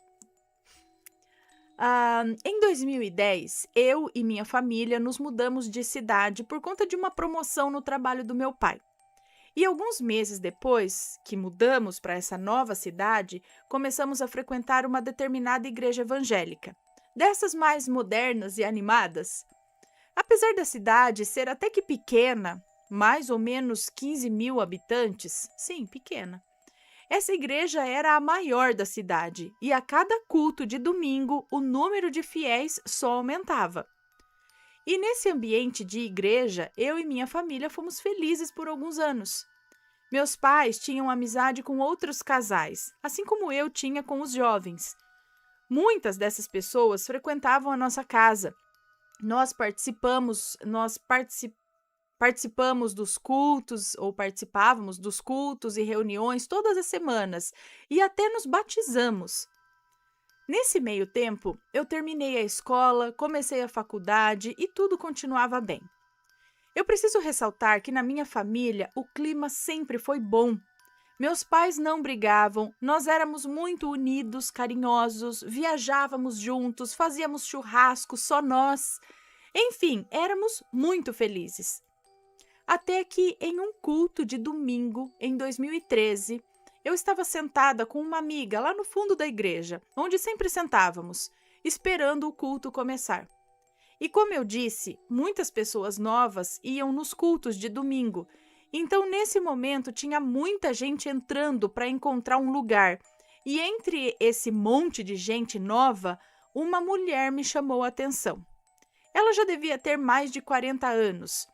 Em 2010, eu e minha família nos mudamos de cidade por conta de uma promoção no trabalho do meu pai. E alguns meses depois que mudamos para essa nova cidade, começamos a frequentar uma determinada igreja evangélica, dessas mais modernas e animadas. Apesar da cidade ser até que pequena, mais ou menos 15 mil habitantes, sim, pequena, essa igreja era a maior da cidade e a cada culto de domingo o número de fiéis só aumentava. E nesse ambiente de igreja, eu e minha família fomos felizes por alguns anos. Meus pais tinham amizade com outros casais, assim como eu tinha com os jovens. Muitas dessas pessoas frequentavam a nossa casa. Participamos dos cultos, ou participávamos dos cultos e reuniões todas as semanas, e até nos batizamos. Nesse meio tempo, eu terminei a escola, comecei a faculdade e tudo continuava bem. Eu preciso ressaltar que na minha família o clima sempre foi bom. Meus pais não brigavam, nós éramos muito unidos, carinhosos, viajávamos juntos, fazíamos churrasco, só nós. Enfim, éramos muito felizes. Até que, em um culto de domingo, em 2013, eu estava sentada com uma amiga lá no fundo da igreja, onde sempre sentávamos, esperando o culto começar. E como eu disse, muitas pessoas novas iam nos cultos de domingo, então nesse momento tinha muita gente entrando para encontrar um lugar. E entre esse monte de gente nova, uma mulher me chamou a atenção. Ela já devia ter mais de 40 anos.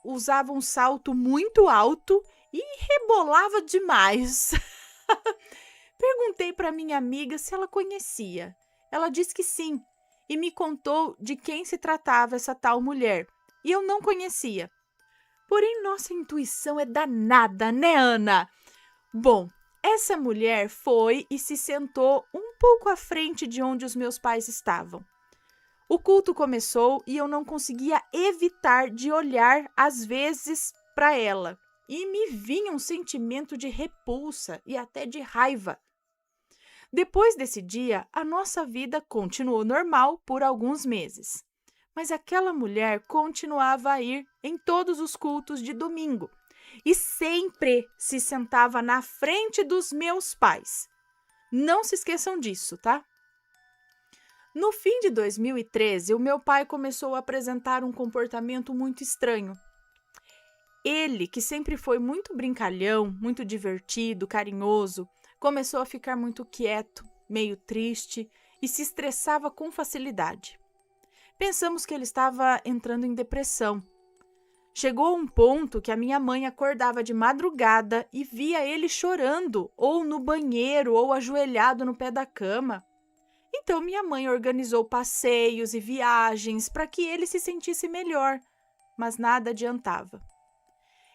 Usava um salto muito alto e rebolava demais. Perguntei para minha amiga se ela conhecia. Ela disse que sim e me contou de quem se tratava essa tal mulher. E eu não conhecia. Porém, nossa intuição é danada, né, Ana? Bom, essa mulher foi e se sentou um pouco à frente de onde os meus pais estavam. O culto começou e eu não conseguia evitar de olhar às vezes para ela. E me vinha um sentimento de repulsa e até de raiva. Depois desse dia, a nossa vida continuou normal por alguns meses. Mas aquela mulher continuava a ir em todos os cultos de domingo e sempre se sentava na frente dos meus pais. Não se esqueçam disso, tá? No fim de 2013, o meu pai começou a apresentar um comportamento muito estranho. Ele, que sempre foi muito brincalhão, muito divertido, carinhoso, começou a ficar muito quieto, meio triste e se estressava com facilidade. Pensamos que ele estava entrando em depressão. Chegou a um ponto que a minha mãe acordava de madrugada e via ele chorando, ou no banheiro, ou ajoelhado no pé da cama. Então minha mãe organizou passeios e viagens para que ele se sentisse melhor, mas nada adiantava.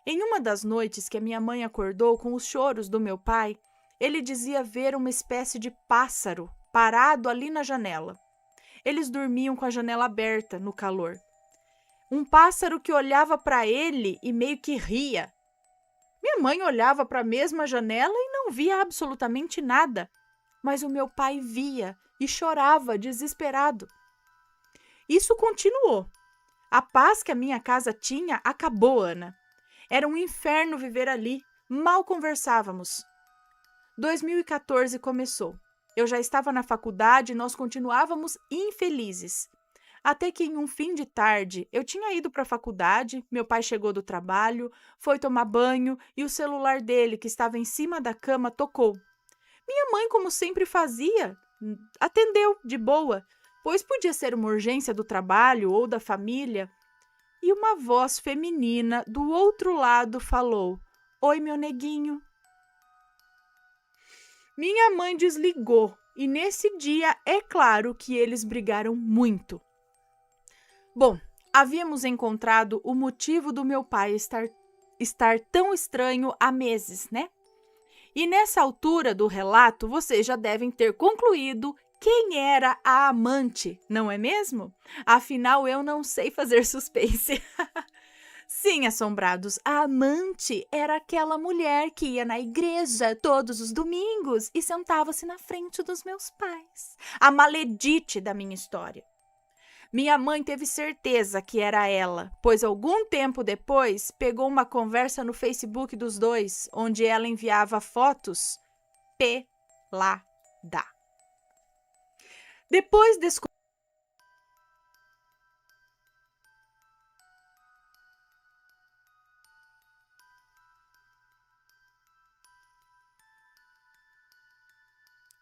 Em uma das noites que a minha mãe acordou com os choros do meu pai, ele dizia ver uma espécie de pássaro parado ali na janela. Eles dormiam com a janela aberta no calor. Um pássaro que olhava para ele e meio que ria. Minha mãe olhava para a mesma janela e não via absolutamente nada, mas o meu pai via e chorava desesperado. Isso continuou. A paz que a minha casa tinha acabou, Ana. Era um inferno viver ali. Mal conversávamos. 2014 começou. Eu já estava na faculdade e nós continuávamos infelizes. Até que em um fim de tarde, eu tinha ido para a faculdade, meu pai chegou do trabalho, foi tomar banho e o celular dele, que estava em cima da cama, tocou. Minha mãe, como sempre fazia, atendeu de boa, pois podia ser uma urgência do trabalho ou da família. E uma voz feminina do outro lado falou: "Oi, meu neguinho." Minha mãe desligou e nesse dia é claro que eles brigaram muito. Bom, havíamos encontrado o motivo do meu pai estar tão estranho há meses, né? E nessa altura do relato, vocês já devem ter concluído quem era a amante, não é mesmo? Afinal, eu não sei fazer suspense. Sim, assombrados, a amante era aquela mulher que ia na igreja todos os domingos e sentava-se na frente dos meus pais. A maledite da minha história. Minha mãe teve certeza que era ela, pois algum tempo depois pegou uma conversa no Facebook dos dois, onde ela enviava fotos pelada. Depois descobriu.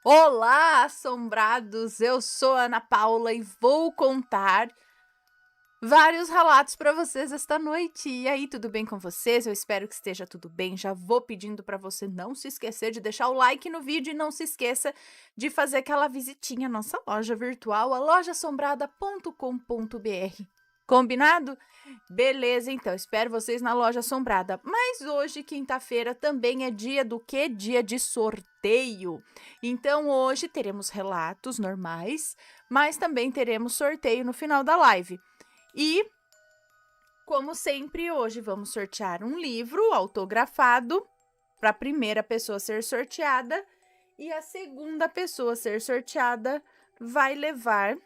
Olá, assombrados! Eu sou a Ana Paula e vou contar vários relatos para vocês esta noite. E aí, tudo bem com vocês? Eu espero que esteja tudo bem. Já vou pedindo para você não se esquecer de deixar o like no vídeo e não se esqueça de fazer aquela visitinha à nossa loja virtual, a lojaassombrada.com.br. Combinado? Beleza, então, espero vocês na Loja Assombrada. Mas hoje, quinta-feira, também é dia do quê? Dia de sorteio. Então, hoje teremos relatos normais, mas também teremos sorteio no final da live. E, como sempre, hoje vamos sortear um livro autografado para a primeira pessoa ser sorteada e a segunda pessoa a ser sorteada vai levar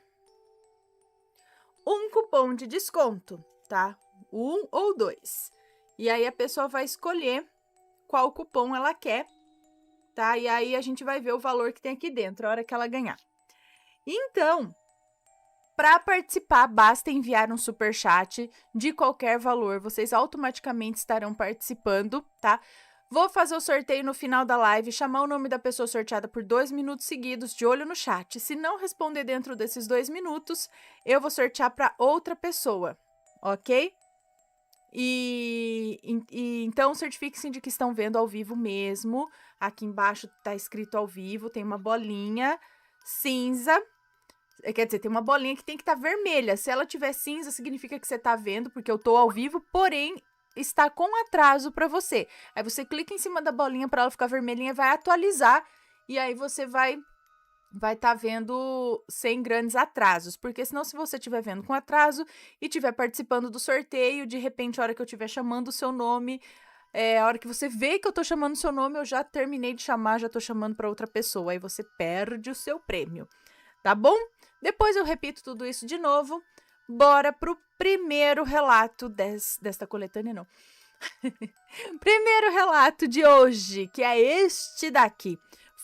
um cupom de desconto, tá? 1 ou 2. E aí a pessoa vai escolher qual cupom ela quer, tá? E aí a gente vai ver o valor que tem aqui dentro, a hora que ela ganhar. Então, para participar, basta enviar um superchat de qualquer valor. Vocês automaticamente estarão participando, tá? Vou fazer o sorteio no final da live, chamar o nome da pessoa sorteada por 2 minutos seguidos, de olho no chat. Se não responder dentro desses 2 minutos, eu vou sortear para outra pessoa, ok? Então, certifiquem-se de que estão vendo ao vivo mesmo. Aqui embaixo está escrito ao vivo, tem uma bolinha cinza. Quer dizer, tem uma bolinha que tem que estar vermelha. Se ela tiver cinza, significa que você está vendo, porque eu estou ao vivo, porém está com atraso para você. Aí você clica em cima da bolinha para ela ficar vermelhinha, vai atualizar e aí você vai estar vendo sem grandes atrasos, porque senão se você estiver vendo com atraso e estiver participando do sorteio, de repente a hora que eu estiver chamando o seu nome, a hora que você vê que eu tô chamando o seu nome, eu já terminei de chamar, já tô chamando para outra pessoa, aí você perde o seu prêmio, tá bom? Depois eu repito tudo isso de novo. Bora pro primeiro relato desta coletânea, não. Primeiro relato de hoje, que é este daqui.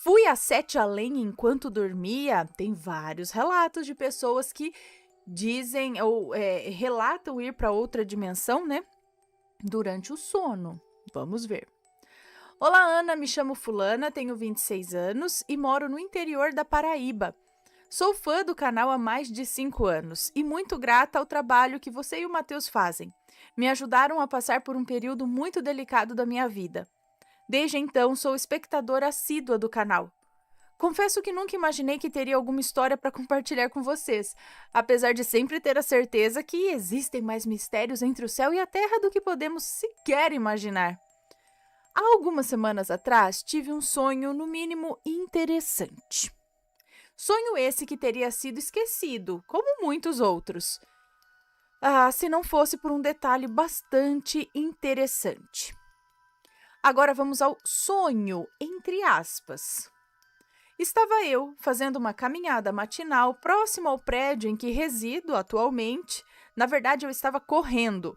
Fui a 7 além enquanto dormia. Tem vários relatos de pessoas que dizem ou relatam ir para outra dimensão, né? Durante o sono. Vamos ver. Olá, Ana, me chamo Fulana, tenho 26 anos e moro no interior da Paraíba. Sou fã do canal há mais de 5 anos e muito grata ao trabalho que você e o Matheus fazem. Me ajudaram a passar por um período muito delicado da minha vida. Desde então, sou espectadora assídua do canal. Confesso que nunca imaginei que teria alguma história para compartilhar com vocês, apesar de sempre ter a certeza que existem mais mistérios entre o céu e a terra do que podemos sequer imaginar. Há algumas semanas atrás, tive um sonho, no mínimo, interessante. Sonho esse que teria sido esquecido, como muitos outros. Se não fosse por um detalhe bastante interessante. Agora vamos ao sonho, entre aspas. Estava eu fazendo uma caminhada matinal próximo ao prédio em que resido atualmente. Na verdade, eu estava correndo.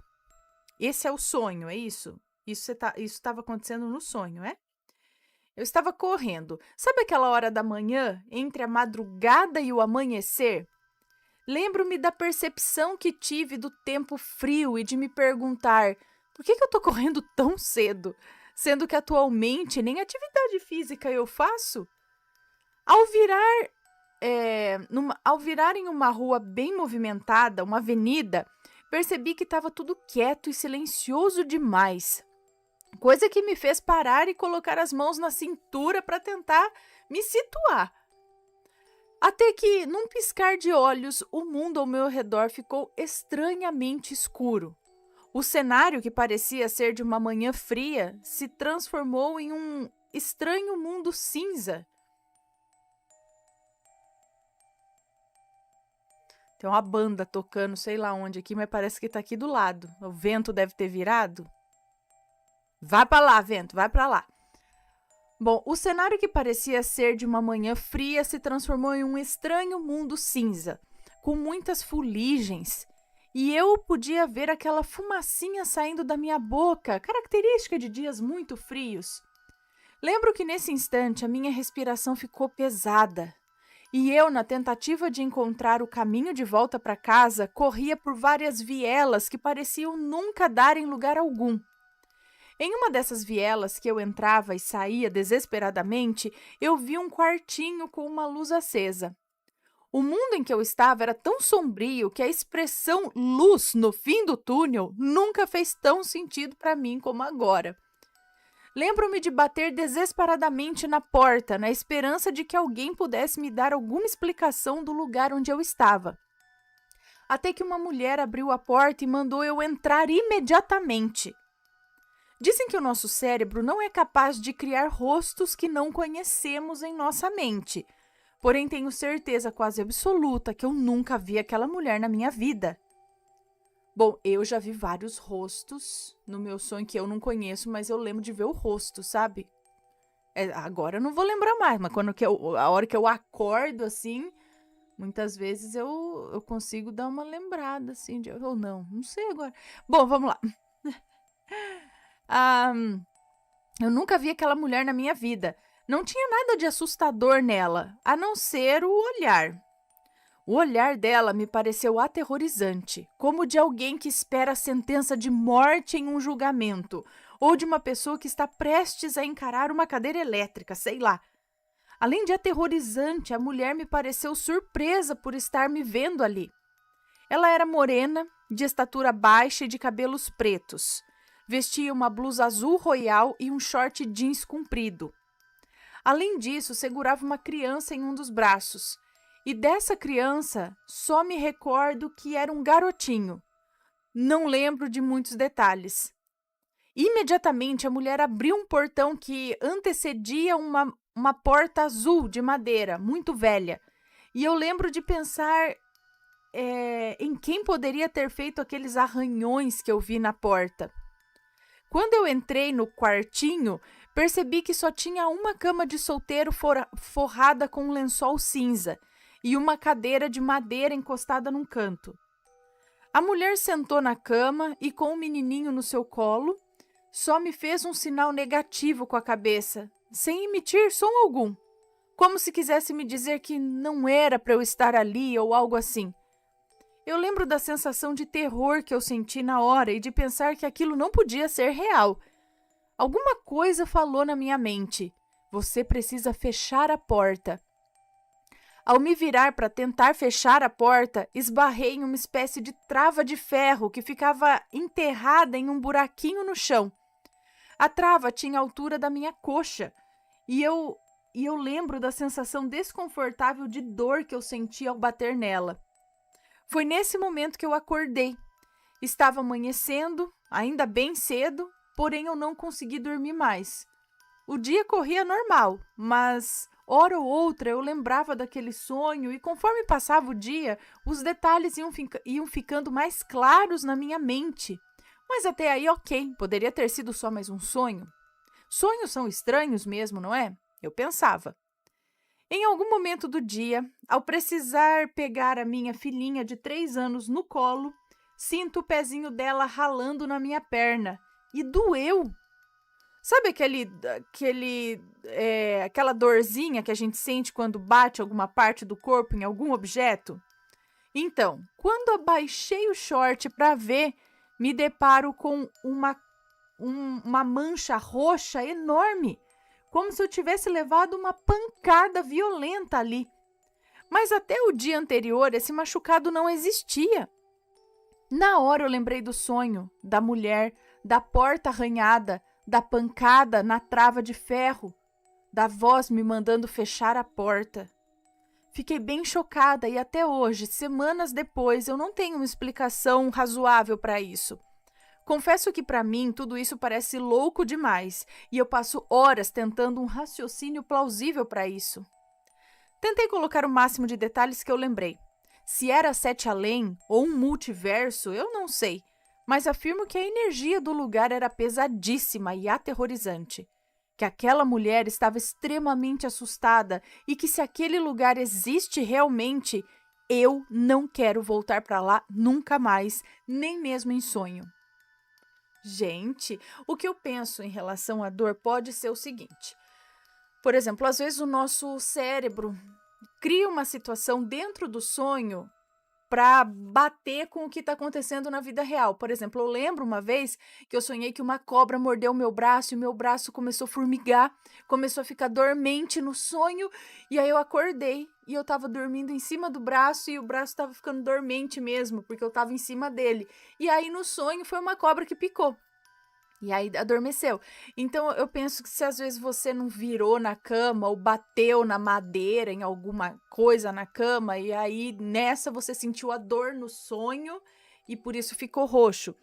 Esse é o sonho, é isso? Isso estava acontecendo no sonho, é? Eu estava correndo. Sabe aquela hora da manhã, entre a madrugada e o amanhecer? Lembro-me da percepção que tive do tempo frio e de me perguntar por que eu estou correndo tão cedo, sendo que atualmente nem atividade física eu faço? Ao virar, ao virar em uma rua bem movimentada, uma avenida, percebi que estava tudo quieto e silencioso demais. Coisa que me fez parar e colocar as mãos na cintura para tentar me situar. Até que, num piscar de olhos, o mundo ao meu redor ficou estranhamente escuro. O cenário, que parecia ser de uma manhã fria, se transformou em um estranho mundo cinza. Tem uma banda tocando, sei lá onde aqui, mas parece que tá aqui do lado. O vento deve ter virado. Vai pra lá, vento, vai pra lá. Bom, o cenário que parecia ser de uma manhã fria se transformou em um estranho mundo cinza, com muitas fuligens. E eu podia ver aquela fumacinha saindo da minha boca, característica de dias muito frios. Lembro que nesse instante a minha respiração ficou pesada. E eu, na tentativa de encontrar o caminho de volta para casa, corria por várias vielas que pareciam nunca dar em lugar algum. Em uma dessas vielas que eu entrava e saía desesperadamente, eu vi um quartinho com uma luz acesa. O mundo em que eu estava era tão sombrio que a expressão luz no fim do túnel nunca fez tão sentido para mim como agora. Lembro-me de bater desesperadamente na porta, na esperança de que alguém pudesse me dar alguma explicação do lugar onde eu estava. Até que uma mulher abriu a porta e mandou eu entrar imediatamente. Dizem que o nosso cérebro não é capaz de criar rostos que não conhecemos em nossa mente. Porém, tenho certeza quase absoluta que eu nunca vi aquela mulher na minha vida. Bom, eu já vi vários rostos no meu sonho que eu não conheço, mas eu lembro de ver o rosto, sabe? Agora eu não vou lembrar mais, mas a hora que eu acordo, assim, muitas vezes eu consigo dar uma lembrada, assim, ou não sei agora. Bom, vamos lá. Eu nunca vi aquela mulher na minha vida. Não tinha nada de assustador nela, a não ser o olhar. O olhar dela me pareceu aterrorizante, como de alguém que espera a sentença de morte em um julgamento, ou de uma pessoa que está prestes a encarar uma cadeira elétrica, sei lá. Além de aterrorizante, a mulher me pareceu surpresa por estar me vendo ali. Ela era morena, de estatura baixa e de cabelos pretos. Vestia uma blusa azul royal e um short jeans comprido. Além disso, segurava uma criança em um dos braços. E dessa criança, só me recordo que era um garotinho. Não lembro de muitos detalhes. Imediatamente, a mulher abriu um portão que antecedia uma porta azul de madeira, muito velha. E eu lembro de pensar em quem poderia ter feito aqueles arranhões que eu vi na porta. Quando eu entrei no quartinho, percebi que só tinha uma cama de solteiro forrada com um lençol cinza e uma cadeira de madeira encostada num canto. A mulher sentou na cama e, com o menininho no seu colo, só me fez um sinal negativo com a cabeça, sem emitir som algum, como se quisesse me dizer que não era para eu estar ali ou algo assim. Eu lembro da sensação de terror que eu senti na hora e de pensar que aquilo não podia ser real. Alguma coisa falou na minha mente. Você precisa fechar a porta. Ao me virar para tentar fechar a porta, esbarrei em uma espécie de trava de ferro que ficava enterrada em um buraquinho no chão. A trava tinha a altura da minha coxa e eu lembro da sensação desconfortável de dor que eu senti ao bater nela. Foi nesse momento que eu acordei. Estava amanhecendo, ainda bem cedo, porém eu não consegui dormir mais. O dia corria normal, mas hora ou outra eu lembrava daquele sonho e conforme passava o dia, os detalhes iam ficando mais claros na minha mente. Mas até aí, ok, poderia ter sido só mais um sonho. Sonhos são estranhos mesmo, não é? Eu pensava. Em algum momento do dia, ao precisar pegar a minha filhinha de 3 anos no colo, sinto o pezinho dela ralando na minha perna e doeu. Sabe aquela dorzinha que a gente sente quando bate alguma parte do corpo em algum objeto? Então, quando abaixei o short para ver, me deparo com uma mancha roxa enorme, como se eu tivesse levado uma pancada violenta ali. Mas até o dia anterior, esse machucado não existia. Na hora eu lembrei do sonho, da mulher, da porta arranhada, da pancada na trava de ferro, da voz me mandando fechar a porta. Fiquei bem chocada e até hoje, semanas depois, eu não tenho uma explicação razoável para isso. Confesso que para mim tudo isso parece louco demais e eu passo horas tentando um raciocínio plausível para isso. Tentei colocar o máximo de detalhes que eu lembrei. Se era sete além ou um multiverso, eu não sei, mas afirmo que a energia do lugar era pesadíssima e aterrorizante. Que aquela mulher estava extremamente assustada e que se aquele lugar existe realmente, eu não quero voltar para lá nunca mais, nem mesmo em sonho. Gente, o que eu penso em relação à dor pode ser o seguinte. Por exemplo, às vezes o nosso cérebro cria uma situação dentro do sonho para bater com o que está acontecendo na vida real. Por exemplo, eu lembro uma vez que eu sonhei que uma cobra mordeu o meu braço e o meu braço começou a formigar, começou a ficar dormente no sonho, e aí eu acordei e eu estava dormindo em cima do braço e o braço estava ficando dormente mesmo, porque eu estava em cima dele. E aí no sonho foi uma cobra que picou. E aí adormeceu. Então eu penso que se às vezes você não virou na cama ou bateu na madeira em alguma coisa na cama e aí nessa você sentiu a dor no sonho e por isso ficou roxo.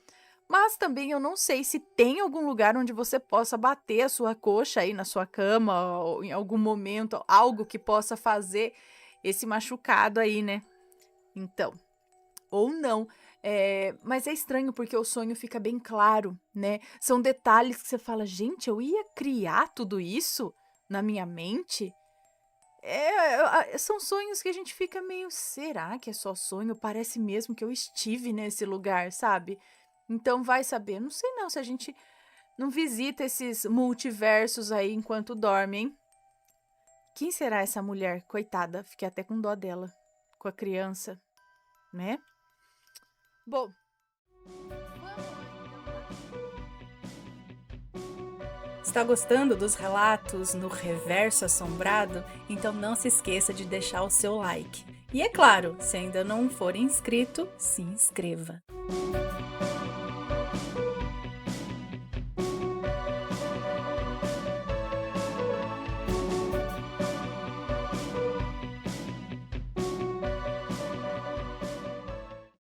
Mas também eu não sei se tem algum lugar onde você possa bater a sua coxa aí na sua cama ou em algum momento, algo que possa fazer esse machucado aí, né? Então, ou não. Mas é estranho porque o sonho fica bem claro, né? São detalhes que você fala, gente, eu ia criar tudo isso na minha mente? São sonhos que a gente fica meio, será que é só sonho? Parece mesmo que eu estive nesse lugar, sabe? Então vai saber. Não sei não se a gente não visita esses multiversos aí enquanto dorme, hein? Quem será essa mulher? Coitada, fiquei até com dó dela, com a criança, né? Bom, Está gostando dos relatos no Reverso Assombrado? Então não se esqueça de deixar o seu like. E é claro, se ainda não for inscrito, se inscreva.